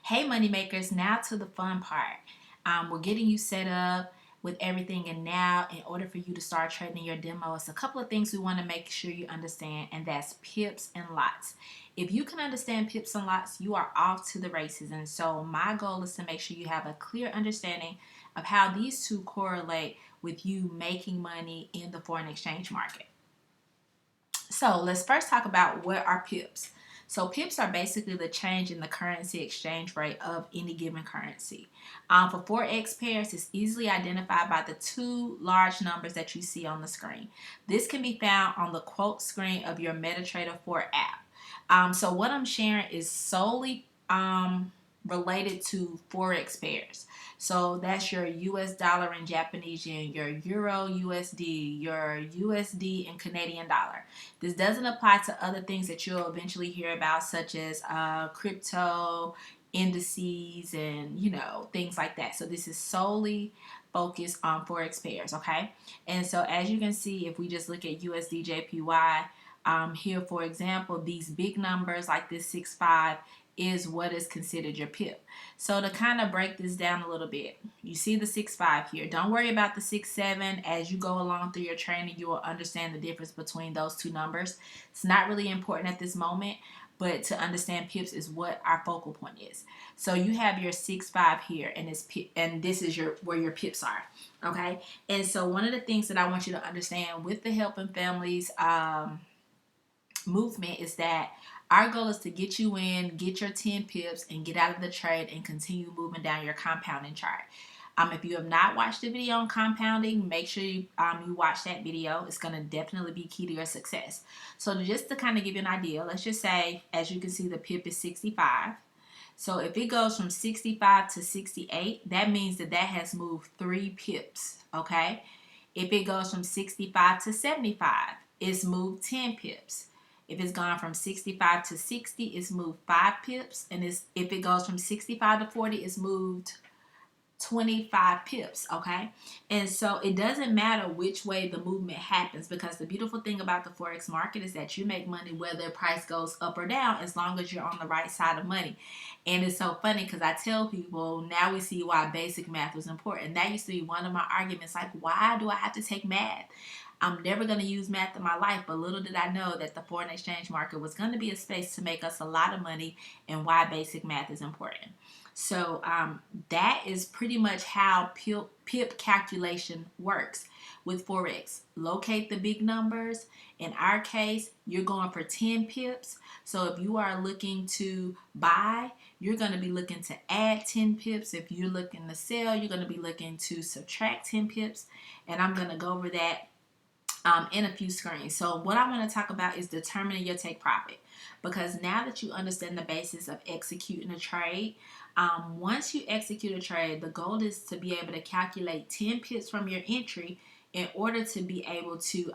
Hey moneymakers, now to the fun part. We're getting you set up with everything, and now in order for you to start trading your demo, it's a couple of things we want to make sure you understand, and that's pips and lots. If you can understand pips and lots, you are off to the races. And so my goal is to make sure you have a clear understanding of how these two correlate with you making money in the foreign exchange market. So let's first talk about what are pips. So pips are basically the change in the currency exchange rate of any given currency. For Forex pairs, it's easily identified by the two large numbers that you see on the screen. This can be found on the quote screen of your MetaTrader 4 app. So what I'm sharing is solely related to Forex pairs. So that's your US dollar and Japanese yen, your Euro USD, your USD and Canadian dollar. This doesn't apply to other things that you'll eventually hear about, such as crypto, indices, and things like that. So this is solely focused on Forex pairs, okay? And so as you can see, if we just look at USD JPY, here for example, these big numbers like this 6.5 is what is considered your pip. So to kind of break this down a little bit, you see the 6.5 here. Don't worry about the 6.7. As you go along through your training, you will understand the difference between those two numbers. It's not really important at this moment, but to understand pips is what our focal point is. So you have your 6.5 here, and this is where your pips are. Okay, and so one of the things that I want you to understand with the Helping Families movement is that our goal is to get you in, get your 10 pips, and get out of the trade and continue moving down your compounding chart. If you have not watched the video on compounding, make sure you watch that video. It's going to definitely be key to your success. So just to kind of give you an idea, let's just say, as you can see, the pip is 65. So if it goes from 65 to 68, that means that has moved 3 pips, okay? If it goes from 65 to 75, it's moved 10 pips. If it's gone from 65 to 60, it's moved 5 pips. And if it goes from 65 to 40, it's moved 25 pips, okay? And so it doesn't matter which way the movement happens, because the beautiful thing about the Forex market is that you make money whether price goes up or down, as long as you're on the right side of money. And it's so funny because I tell people, now we see why basic math was important. That used to be one of my arguments, like, why do I have to take math? I'm never going to use math in my life, but little did I know that the foreign exchange market was going to be a space to make us a lot of money, and why basic math is important. So that is pretty much how PIP calculation works with Forex. Locate the big numbers. In our case, you're going for 10 pips. So if you are looking to buy, you're going to be looking to add 10 pips. If you're looking to sell, you're going to be looking to subtract 10 pips. And I'm going to go over that in a few screens. So what I want to talk about is determining your take profit, because now that you understand the basis of executing a trade, once you execute a trade, the goal is to be able to calculate 10 pips from your entry in order to be able to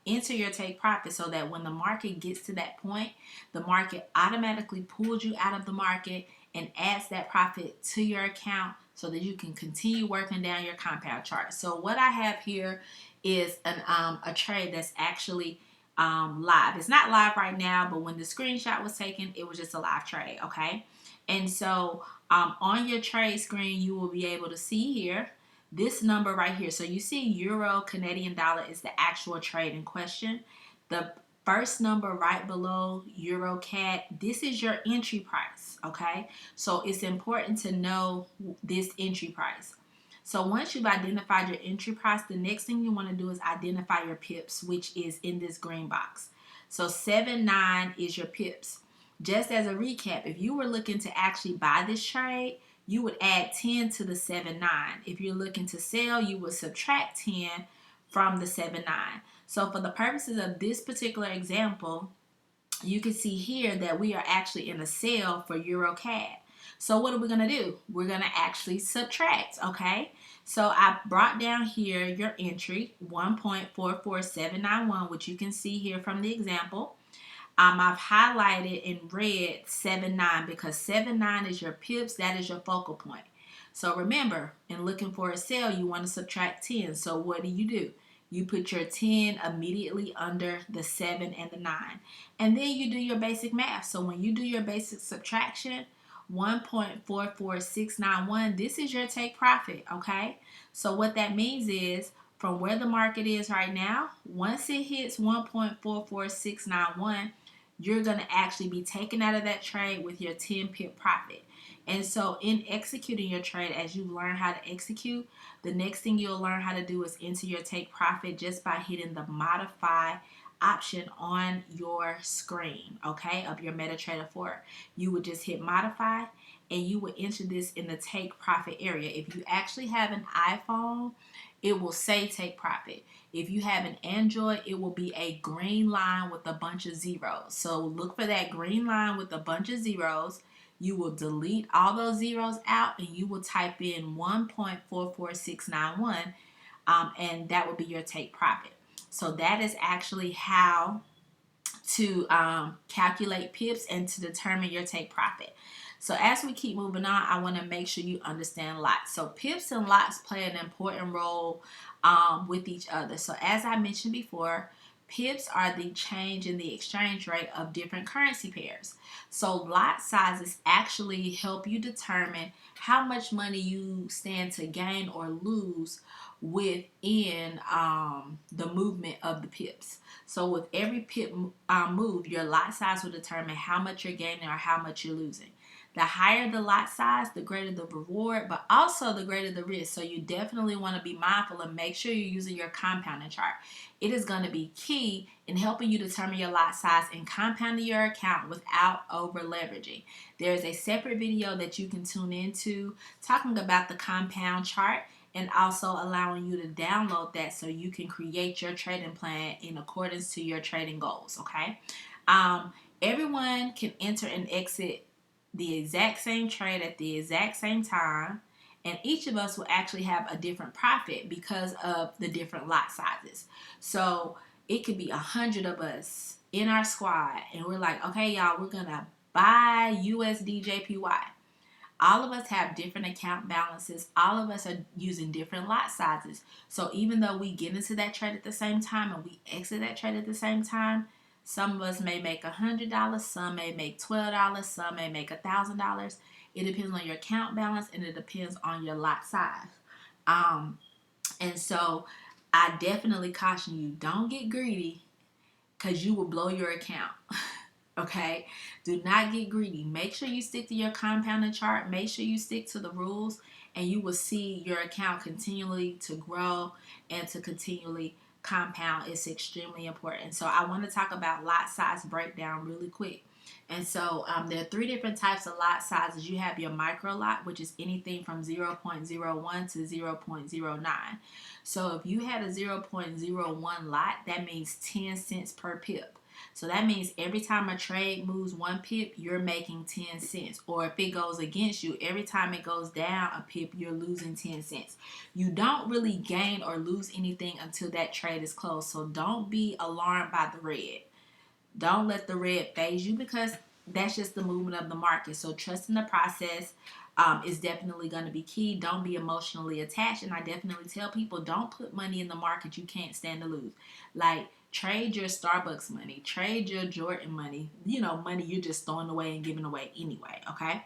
enter your take profit, so that when the market gets to that point, the market automatically pulls you out of the market and adds that profit to your account, so that you can continue working down your compound chart. So what I have here is a trade that's actually live. It's not live right now, but when the screenshot was taken, it was just a live trade, okay? And so on your trade screen, you will be able to see here this number right here. So you see Euro Canadian dollar is the actual trade in question. The first number right below Euro CAD, this is your entry price, okay? So it's important to know this entry price. So once you've identified your entry price, the next thing you want to do is identify your pips, which is in this green box. So 7.9 is your pips. Just as a recap, if you were looking to actually buy this trade, you would add 10 to the 7.9. If you're looking to sell, you would subtract 10 from the 7.9. So for the purposes of this particular example, you can see here that we are actually in a sale for EuroCAD. So what are we going to do? We're going to actually subtract, okay? So I brought down here your entry, 1.44791, which you can see here from the example. I've highlighted in red 7.9 because 7.9 is your pips. That is your focal point. So remember, in looking for a sale, you want to subtract 10. So what do? You put your 10 immediately under the 7 and the 9. And then you do your basic math. So when you do your basic subtraction, 1.44691, this is your take profit, okay? So what that means is from where the market is right now, once it hits 1.44691, you're going to actually be taken out of that trade with your 10 pip profit. And so in executing your trade, as you learn how to execute, the next thing you'll learn how to do is enter your take profit just by hitting the modify option on your screen, okay, of your MetaTrader 4. You would just hit modify and you would enter this in the take profit area. If you actually have an iPhone, it will say take profit. If you have an Android, it will be a green line with a bunch of zeros. So look for that green line with a bunch of zeros. You will delete all those zeros out and you will type in 1.44691, and that will be your take profit. So that is actually how to calculate pips and to determine your take profit. So as we keep moving on, I want to make sure you understand lots. So pips and lots play an important role with each other. So as I mentioned before, pips are the change in the exchange rate of different currency pairs. So lot sizes actually help you determine how much money you stand to gain or lose within the movement of the pips. So with every pip move, your lot size will determine how much you're gaining or how much you're losing. The higher the lot size, the greater the reward, but also the greater the risk. So you definitely want to be mindful and make sure you're using your compounding chart. It is going to be key in helping you determine your lot size and compounding your account without over leveraging. There's a separate video that you can tune into talking about the compound chart and also allowing you to download that so you can create your trading plan in accordance to your trading goals, okay? Everyone can enter and exit the exact same trade at the exact same time, and each of us will actually have a different profit because of the different lot sizes. So it could be 100 of us in our squad, and we're like, okay, y'all, we're gonna buy USD JPY. All of us have different account balances. All of us are using different lot sizes. So even though we get into that trade at the same time and we exit that trade at the same time, some of us may make $100, some may make $12, some may make $1,000. It depends on your account balance and it depends on your lot size. And so I definitely caution you, don't get greedy because you will blow your account. Okay, do not get greedy. Make sure you stick to your compounding chart. Make sure you stick to the rules, and you will see your account continually to grow and to continually compound. It's extremely important. So I want to talk about lot size breakdown really quick. And so there are three different types of lot sizes. You have your micro lot, which is anything from 0.01 to 0.09. So if you had a 0.01 lot, that means 10 cents per pip. So that means every time a trade moves 1 pip, you're making 10 cents. Or if it goes against you, every time it goes down a pip, you're losing 10 cents. You don't really gain or lose anything until that trade is closed. So don't be alarmed by the red. Don't let the red phase you because that's just the movement of the market. So trusting the process is definitely going to be key. Don't be emotionally attached. And I definitely tell people don't put money in the market you can't stand to lose. Like trade your Starbucks money, trade your Jordan money, money you're just throwing away and giving away anyway, okay?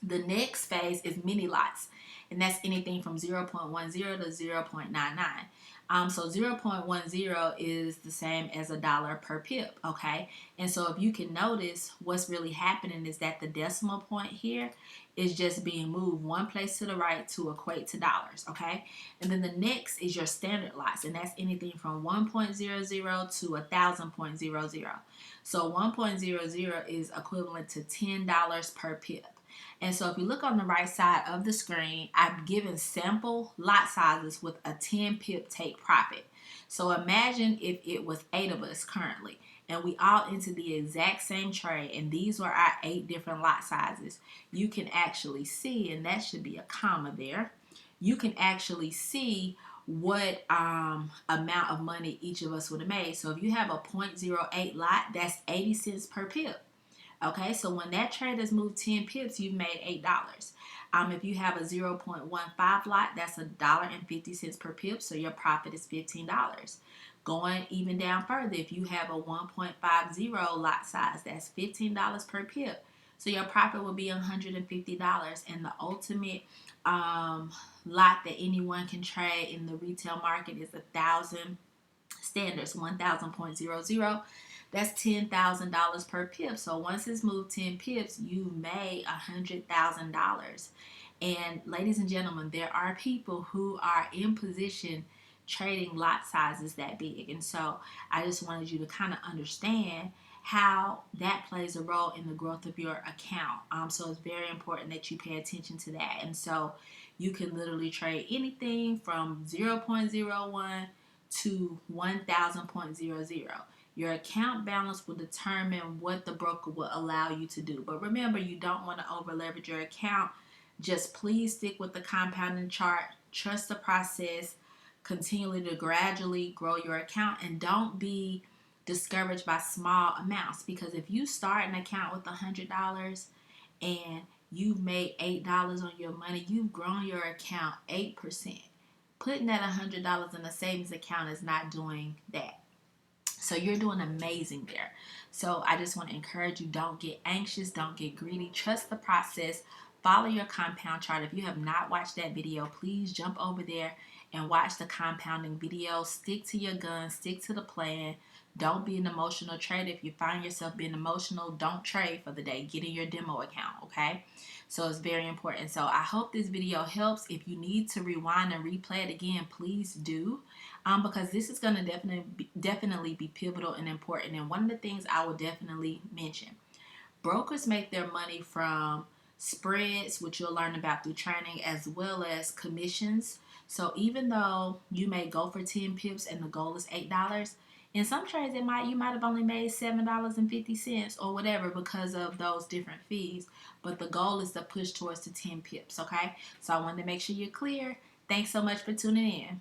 The next phase is mini lots, and that's anything from 0.10 to 0.99. So 0.10 is the same as $1 per pip, okay? And so if you can notice, what's really happening is that the decimal point here is just being moved one place to the right to equate to dollars, okay? And then the next is your standard lots, and that's anything from 1.00 to 1,000.00. So 1.00 is equivalent to $10 per pip. And so if you look on the right side of the screen, I've given sample lot sizes with a 10 pip take profit. So imagine if it was 8 of us currently and we all entered the exact same trade and these were our 8 different lot sizes. You can actually see, and that should be a comma there, you can actually see what amount of money each of us would have made. So if you have a 0.08 lot, that's 80 cents per pip. Okay, so when that trade has moved 10 pips, you've made $8. If you have a 0.15 lot, that's $1.50 per pip, so your profit is $15. Going even down further, if you have a 1.50 lot size, that's $15 per pip. So your profit will be $150. And the ultimate lot that anyone can trade in the retail market is 1,000 standards, 1,000.00. That's $10,000 per pip. So once it's moved 10 pips, you made $100,000. And ladies and gentlemen, there are people who are in position trading lot sizes that big. And so I just wanted you to kind of understand how that plays a role in the growth of your account. So it's very important that you pay attention to that. And so you can literally trade anything from 0.01 to 1,000.00. Your account balance will determine what the broker will allow you to do. But remember, you don't want to over leverage your account. Just please stick with the compounding chart. Trust the process. Continually to gradually grow your account, and don't be discouraged by small amounts, because if you start an account with $100 and you've made $8 on your money, you've grown your account 8%. Putting that $100 in a savings account is not doing that. So you're doing amazing there. So I just want to encourage you, don't get anxious, don't get greedy, trust the process, follow your compound chart. If you have not watched that video, please jump over there and watch the compounding video. Stick to your guns, stick to the plan. Don't be an emotional trader. If you find yourself being emotional, don't trade for the day. Get in your demo account, okay? So it's very important. So I hope this video helps. If you need to rewind and replay it again, please do, because this is going to definitely be pivotal and important. And one of the things I will definitely mention, brokers make their money from spreads, which you'll learn about through training, as well as commissions. So even though you may go for 10 pips and the goal is $8, in some trades you might have only made $7.50 or whatever because of those different fees. But the goal is to push towards the 10 pips, okay? So I wanted to make sure you're clear. Thanks so much for tuning in.